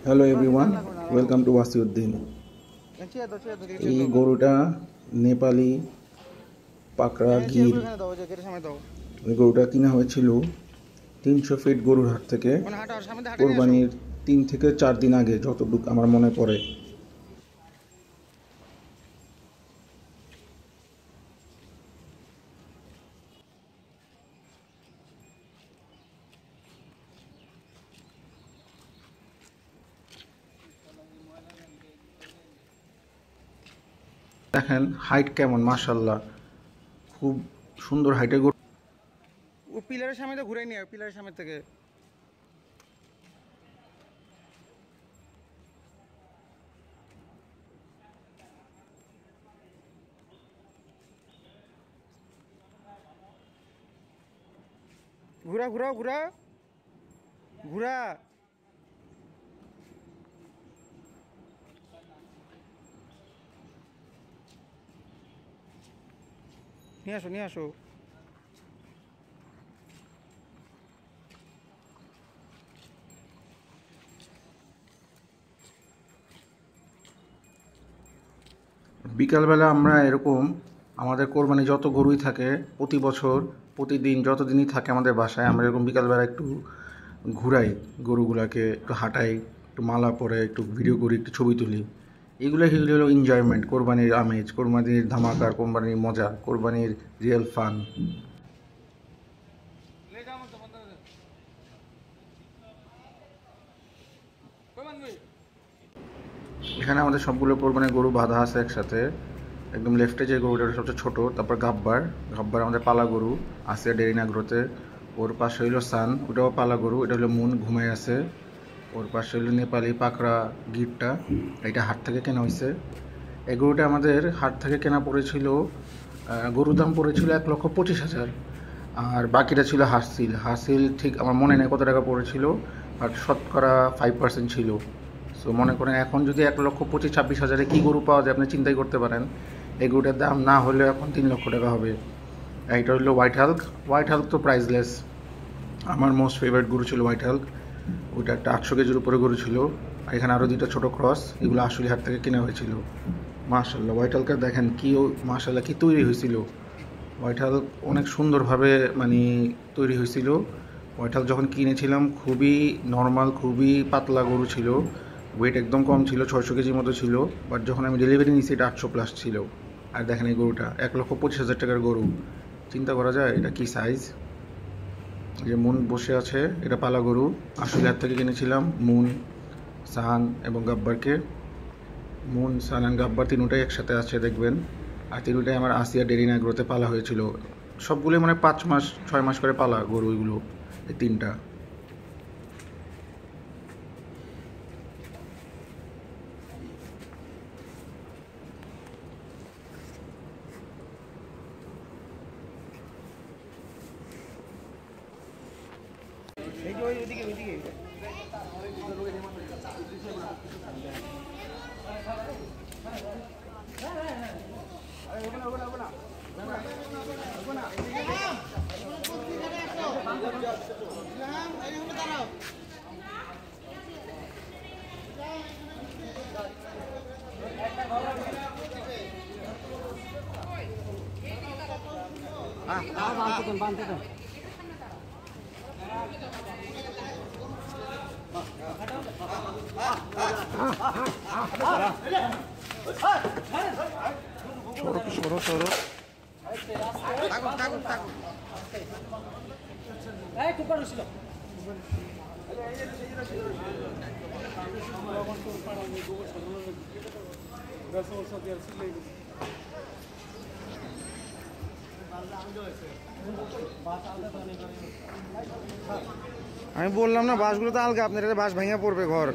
Hello everyone, welcome to Wasiuddin. এই গরুটা নেপালি পাকড়া গির। এই গরুটা কিনা হয়েছিল 300 ফিট গরুর হাট থেকে কোরবানির 3 থেকে 4 দিন আগে, যতটুকু আমার মনে পড়ে। দেখেন হাইট কেমন, মাশাআল্লাহ, খুব সুন্দর হাইটের গরু। ও পিলারের সামনে তো ঘুরে নিয়ে, পিলারের সামনে থেকে ঘুরা ঘুরা ঘুরা ঘুরা নিয়ে আসো নিয়ে আসো। বিকালবেলা আমরা এরকম আমাদের কোরবানি যত গরুই থাকে প্রতি বছর প্রতিদিন যতদিনই থাকে আমাদের বাসায়, আমরা এরকম বিকালবেলা একটু ঘুরাই, গরুগুলাকে একটু হাঁটাই, একটু মালা পরে, একটু ভিডিও করি, একটু ছবি তুলি। এগুলো হলো এনজয়মেন্ট, কোরবানির আমেজ, কোরবানির ধামাকা, কোরবানির মজা, কোরবানির রিয়েল ফান। এখানে আমাদের সবগুলো কোরবানির গরু বাঁধা আছে একসাথে। একদম লেফটে যে গরুটা সবচেয়ে ছোট, তারপর গাব্বার আমাদের পালা গরু আছে ডেরিনাগ্রোতে। ওর পাশে হইলো সান, ওটাও পালা গরু। এটা হলো মুন, ঘুমাই আছে। ওর পাশে হইলো নেপালি পাকড়া গিরটা, এটা হাট থেকে কেনা হয়েছে। এই গরুটা আমাদের হাট থেকে কেনা পড়েছিল, গরুর দাম পড়েছিল 1,25,000। আর বাকিটা ছিল হাসিল ঠিক আমার মনে নেই কত টাকা পড়েছিল, বাট শতকরা 5% ছিল। সো মনে করেন এখন যদি 1,25,000-26,000 কী গরু পাওয়া যায় আপনি চিন্তাই করতে পারেন। এই গরুটার দাম না হলেও এখন 3 লক্ষ টাকা হবে। এইটা হলো হোয়াইট হাল্ক তো প্রাইসলেস। আমার মোস্ট ফেভারিট গরু ছিল হোয়াইট হাল্ক। ওইটা একটা 800 কেজির উপরে গরু ছিল। আর এখানে আরও 2টা ছোটো ক্রস, এগুলো আসলে হাট থেকে কেনা হয়েছিল। মাশাআল্লাহ, হোয়াইট হাল্কের দেখেন কি মাশাআল্লাহ কি তৈরি হয়েছিল। হোয়াইট হাল্ক অনেক সুন্দরভাবে তৈরি হয়েছিল। হোয়াইট হাল্ক যখন কিনেছিলাম খুবই নর্মাল, খুবই পাতলা গরু ছিল, ওয়েট একদম কম ছিল, 600 কেজির মতো ছিল। বাট যখন আমি ডেলিভারি নিয়েছি এটা 800+ ছিল। আর দেখেন এই গরুটা 1,25,000 টাকার গরু, চিন্তা করা যায় এটা কি সাইজ। যে মুন বসে আছে, এটা পালা গরু, আসলে হাত থেকে কিনেছিলাম মুন, সান এবং গাব্বারকে। মুন, সান আর গাব্বার তিনটাই একসাথে আছে দেখবেন। আর তিনটাই আমার আসিয়া ডেরিনাগ্রোতে পালা হয়েছিল। সবগুলোই 5 মাস 6 মাস করে পালা গরু এগুলো, এই 3টা। সরো আমি বললাম না বাসগুলো তো আলগা, আপনার এটা বাস ভেঙে পড়বে ঘর।